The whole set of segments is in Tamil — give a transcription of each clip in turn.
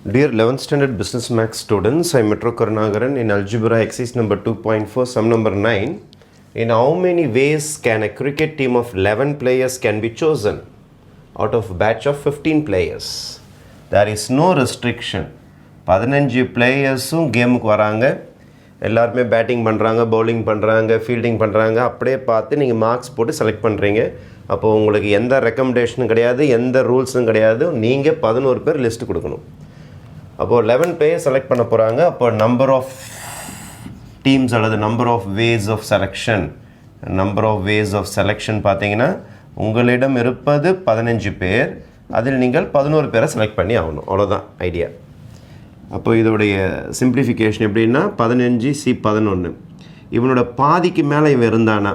Dear 11th standard business max students, I am Metro Karnagaran in algebra exercise number 2.4, sum number 9. In how many ways can a cricket team of 11 players can be chosen out of a batch of 15 players? There is no restriction. 15 பிளேயர்ஸும் கேமுக்கு வராங்க, எல்லாருமே பேட்டிங் பண்ணுறாங்க, பவுலிங் பண்ணுறாங்க, ஃபீல்டிங் பண்ணுறாங்க. அப்படியே பார்த்து நீங்கள் மார்க்ஸ் போட்டு செலக்ட் பண்ணுறீங்க. அப்போது உங்களுக்கு எந்த ரெக்கமெண்டேஷனும் கிடையாது, எந்த ரூல்ஸும் கிடையாது. நீங்கள் 11 பேர் லிஸ்ட்டு கொடுக்கணும். அப்போது 11 பேர் செலக்ட் பண்ண போகிறாங்க. அப்போ நம்பர் ஆஃப் டீம்ஸ் அல்லது number of ways of selection பார்த்தீங்கன்னா உங்களிடம் இருப்பது 15 பேர், அதில் நீங்கள் 11 பேரை செலக்ட் பண்ணி ஆகணும். அவ்வளோதான் ஐடியா. அப்போ இதோடைய சிம்பிளிஃபிகேஷன் எப்படின்னா 15C11 இவனோட பாதிக்கு மேலே இவன் இருந்தானா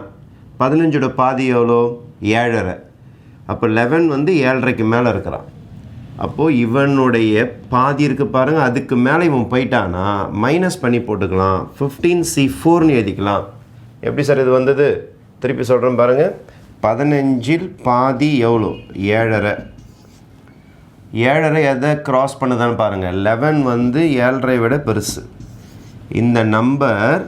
15ஓட பாதி எவ்வளோ 7.5. அப்போ 11 வந்து 7.5க்கு மேலே இருக்கிறான். அப்போது இவனுடைய பாதி இருக்குது பாருங்கள், அதுக்கு மேலே இவன் போயிட்டானா மைனஸ் பண்ணி போட்டுக்கலாம், 15C4ன்னு எழுதிக்கலாம். எப்படி சார் இது வந்தது? திருப்பி சொல்கிறேன் பாருங்கள். 15இல் பாதி எவ்வளோ 7.5. 7.5 எதை க்ராஸ் பண்ணுதான்னு பாருங்கள். 11 வந்து 7.5 விட பெருசு. இந்த நம்பர்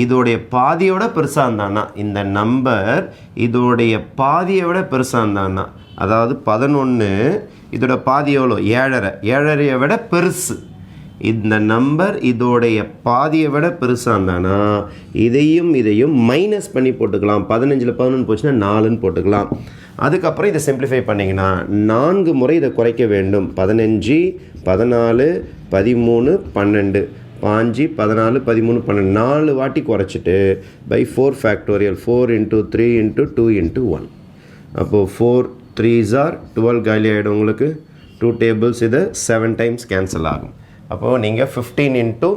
இதோடைய பாதியோட பெருசாக இருந்தானா, இந்த நம்பர் இதோடைய பாதியை விட பெருசாக இருந்தானா, அதாவது 11 இதோட பாதி எவ்வளோ 7.5, 7.5 விட பெருசு. இந்த நம்பர் இதோடைய பாதியை விட பெருசாக இருந்தானா இதையும் மைனஸ் பண்ணி போட்டுக்கலாம். 15இல் 11 போச்சுன்னா 4ன்னு போட்டுக்கலாம். அதுக்கப்புறம் இதை சிம்பிளிஃபை பண்ணிங்கன்னா 4 முறை இதை குறைக்க வேண்டும். 15, 14, 13, 12, 5, 14, 13, 12 4 வாட்டி குறைச்சிட்டு பை 4 ஃபேக்டோரியல் 4 × 3 × 2 × 1. அப்போது 4 3s are 12 காலி ஆகிடும். உங்களுக்கு 2 டேபிள்ஸ் இதை 7 டைம்ஸ் கேன்சல் ஆகும். அப்போது நீங்கள் 15 ×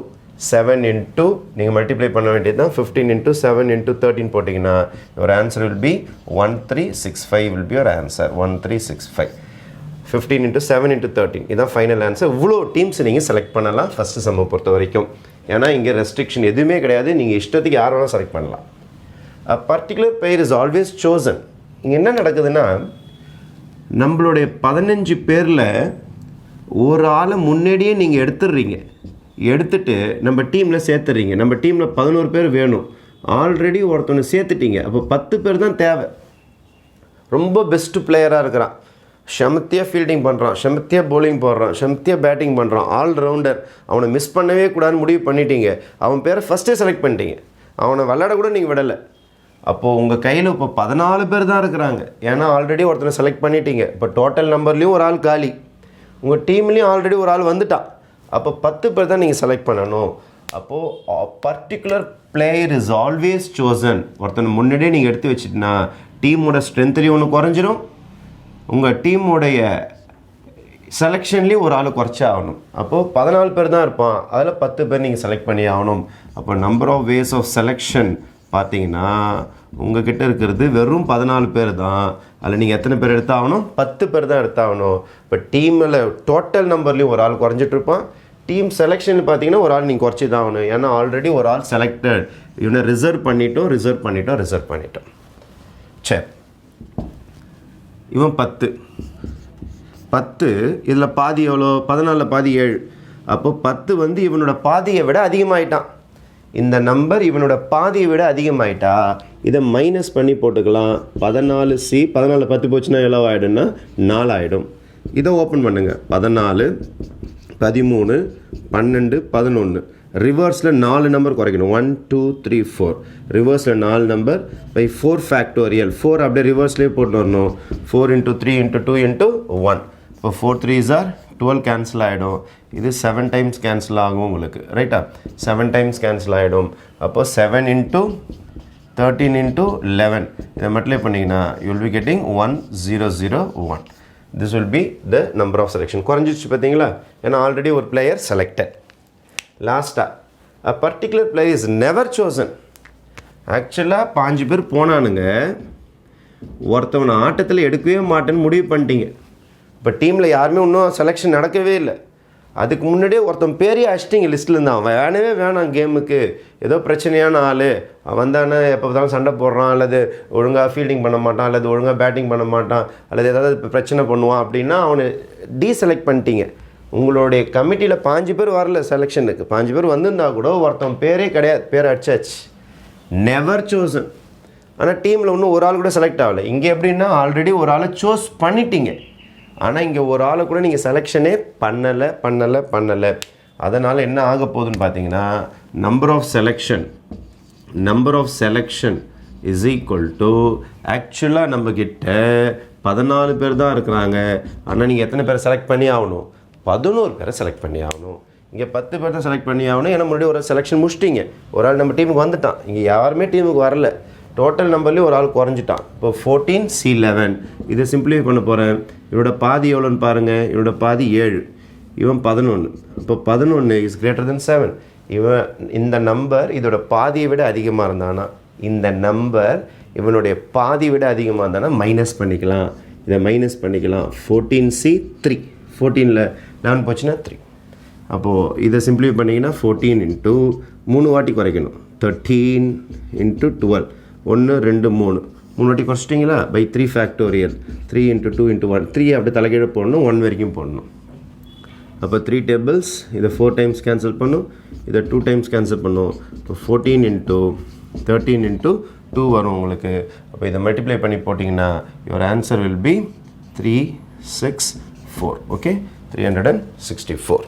7 × நீங்கள் மல்டிப்ளை பண்ண வேண்டியது தான். 15 × 7 × 13 போட்டிங்கன்னா your answer will be 1365 will be your answer. 1365. 15 × 7 × 13 இதுதான் ஃபைனல் ஆன்சர். இவ்வளோ டீம்ஸ் நீங்கள் செலக்ட் பண்ணலாம் ஃபஸ்ட்டு சம்மை பொறுத்த வரைக்கும். ஏன்னா இங்கே ரெஸ்ட்ரிக்ஷன் எதுவுமே கிடையாது, நீங்கள் இஷ்டத்துக்கு யார் வேணாலும் செலக்ட் பண்ணலாம். A particular player is always chosen. இங்கே என்ன நடக்குதுன்னா நம்மளுடைய 15 பேரில் ஒரு ஆளை முன்னாடியே நீங்கள் எடுத்துட்டு நம்ம டீமில் சேர்த்துறீங்க. நம்ம டீமில் 11 பேர் வேணும், ஆல்ரெடி ஒருத்தவனை சேர்த்துட்டீங்க. அப்போ 10 பேர் தான் தேவை. ரொம்ப பெஸ்ட்டு பிளேயராக இருக்கிறான், செமத்தியாக ஃபீல்டிங் பண்ணுறான், செமத்தியாக பவுலிங் போடுறான், செமத்தியாக பேட்டிங் பண்ணுறான், ஆல்ரவுண்டர், அவனை மிஸ் பண்ணவே கூடாதுன்னு முடிவு பண்ணிட்டீங்க. அவன் பேரை ஃபஸ்ட்டே செலக்ட் பண்ணிட்டீங்க, அவனை விளையாட கூட நீங்கள் விடலை. அப்போது உங்கள் கையில் இப்போ 14 பேர் தான் இருக்கிறாங்க. ஏன்னா ஆல்ரெடி ஒருத்தனை செலக்ட் பண்ணிட்டீங்க. இப்போ டோட்டல் நம்பர்லேயும் ஒரு ஆள் காலி, உங்கள் டீம்லேயும் ஆல்ரெடி ஒரு ஆள் வந்துட்டான். அப்போ 10 பேர் தான் நீங்கள் செலக்ட் பண்ணணும். அப்போது particular player is always chosen. ஒருத்தனை முன்னாடியே நீங்கள் எடுத்து வச்சிட்டிங்கன்னா டீமோட ஸ்ட்ரென்த்லேயும் ஒன்று குறைஞ்சிரும், உங்கள் டீமோடைய செலெக்ஷன்லேயும் ஒரு ஆள் குறைச்சா ஆகணும். அப்போது 14 பேர் தான் இருப்பான், அதில் 10 பேர் நீங்கள் செலக்ட் பண்ணி ஆகணும். அப்போ number of ways of selection பார்த்தீங்கன்னா உங்ககிட்ட இருக்கிறது வெறும் 14 பேர் தான். அதில் நீங்கள் எத்தனை பேர் எடுத்தாகணும்? 10 பேர் தான் எடுத்தாகணும். இப்போ டீமில் டோட்டல் நம்பர்லேயும் ஒரு ஆள் குறைஞ்சிட்டு இருப்பான். டீம் செலெக்ஷன் பார்த்தீங்கன்னா ஒரு ஆள் நீங்கள் குறைச்சி தான் ஆகணும். ஏன்னா ஆல்ரெடி ஒரு ஆள் செலக்டட், இவனை ரிசர்வ் பண்ணிட்டோம். சரி, இவன் 10 இதில் பாதி எவ்வளோ? 14 பாதி 7. அப்போ 10 வந்து இவனோட பாதியை விட அதிகமாகிட்டான். இந்த நம்பர் இவனோட பாதியை விட அதிகமாகிட்டா இதை மைனஸ் பண்ணி போட்டுக்கலாம். 14C 14 10 போச்சுன்னா எவ்வளோ ஆகிடும்னா 4 ஆகிடும். இதை ஓப்பன் பண்ணுங்கள். 14, 13, 12, 11 ரிவர்ஸில் 4 நம்பர் குறைக்கணும். 1 2 3 4 ரிவர்ஸில் 4 நம்பர் பை 4 ஃபேக்டோரியல் 4 அப்படியே ரிவர்ஸ்லேயே போட்டு வரணும். 4 × 3 × 2 × 1. இப்போ 4 3s are 12 கேன்சல் ஆகிடும். இது 7 டைம்ஸ் கேன்சல் ஆகும் உங்களுக்கு, ரைட்டா? 7 டைம்ஸ் கேன்சல் ஆகிடும். அப்போது 7 × 13 × 11 இதை மல்டிப்ளை பண்ணிங்கன்னா you will be getting 1001. This will be the number of selection. குறைஞ்சிச்சு பார்த்தீங்களா? ஏன்னா ஆல்ரெடி ஒரு பிளேயர் செலக்டட். லாஸ்ட்டாக a particular player is never chosen. ஆக்சுவலாக 5 பேர் போனானுங்க, ஒருத்தவனை ஆட்டத்தில் எடுக்கவே மாட்டேன்னு முடிவு பண்ணிட்டீங்க. இப்போ டீமில் யாருமே இன்னும் செலெக்ஷன் நடக்கவே இல்லை. அதுக்கு முன்னாடியே ஒருத்தன் பேரையே அடிச்சிட்டிங்க லிஸ்ட்டில் இருந்தான். அவன் வேணாம் கேமுக்கு, ஏதோ பிரச்சனையான ஆள், அவன் தானே எப்போ பார்த்தாலும் சண்டை போடுறான், அல்லது ஒழுங்காக ஃபீல்டிங் பண்ண மாட்டான், அல்லது ஒழுங்காக பேட்டிங் பண்ண மாட்டான், அல்லது ஏதாவது பிரச்சனை பண்ணுவான் அப்படின்னா அவனை டீசெலக்ட் பண்ணிட்டீங்க. உங்களுடைய கமிட்டியில் 5 பேர் வரல செலெக்ஷனுக்கு, 5 பேர் வந்திருந்தா கூட ஒருத்தன் பேரே கிடையாது, பேர் அடிச்சாச்சு, நெவர் சோசன். ஆனால் டீமில் இன்னும் ஒரு ஆள் கூட செலக்ட் ஆகலை. இங்கே எப்படின்னா ஆல்ரெடி ஒரு ஆளை சூஸ் பண்ணிட்டீங்க, ஆனால் இங்கே ஒரு ஆளை கூட நீங்கள் செலெக்ஷனே பண்ணலை. அதனால் என்ன ஆக போகுதுன்னு பார்த்தீங்கன்னா number of selection is equal to ஆக்சுவலாக நம்மக்கிட்ட 14 பேர் தான் இருக்கிறாங்க. ஆனால் நீங்கள் எத்தனை பேரை செலக்ட் பண்ணி ஆகணும்? 11 பேரை செலக்ட் பண்ணி ஆகணும். இங்கே 10 பேர் தான் செலக்ட் பண்ணி ஆகணும். ஏன்னா முன்னாடி ஒரு செலெக்ஷன் முடிச்சிட்டிங்க, ஒரு ஆள் நம்ம டீமுக்கு வந்துட்டான். இங்கே யாருமே டீமுக்கு வரல, டோட்டல் நம்பர்லேயும் ஒரு ஆள் குறைஞ்சிட்டான். இப்போ 14C11 இதை சிம்பிளிஃபை பண்ண போகிறேன். இவனோட பாதி எவ்வளோன்னு பாருங்கள். இவனோட பாதி 7, இவன் 11. இப்போ 11 இஸ் கிரேட்டர் தென் 7. இவன் இந்த நம்பர் இதோட பாதியை விட அதிகமாக இருந்தானா, இந்த நம்பர் இவனுடைய பாதி விட அதிகமாக இருந்தானா மைனஸ் பண்ணிக்கலாம். இதை மைனஸ் பண்ணிக்கலாம். 14C3, 14ல் 11 போச்சுன்னா 3. அப்போது இதை சிம்பிளிஃபை பண்ணிங்கன்னா 14 இன்ட்டு 3 வாட்டி குறைக்கணும், 13 இன்ட்டு 12, 1 2 3 வாட்டி குறைச்சிட்டிங்களா, பை 3 ஃபேக்டோரியல், 3 இன்ட்டு 2 இன்ட்டு 1, 3 அப்படி தலைகீழ போடணும், 1 வரைக்கும் போடணும். அப்போ 3 டேபிள்ஸ், இதை 4 டைம்ஸ் கேன்சல் பண்ணும், இதை 2 டைம்ஸ் கேன்சல் பண்ணும். இப்போ 14 இன்ட்டு 13 இன்ட்டு 2 வரும் உங்களுக்கு. அப்போ இதை மல்டிப்ளை பண்ணி போட்டிங்கன்னா your answer will be 364. Okay, 364.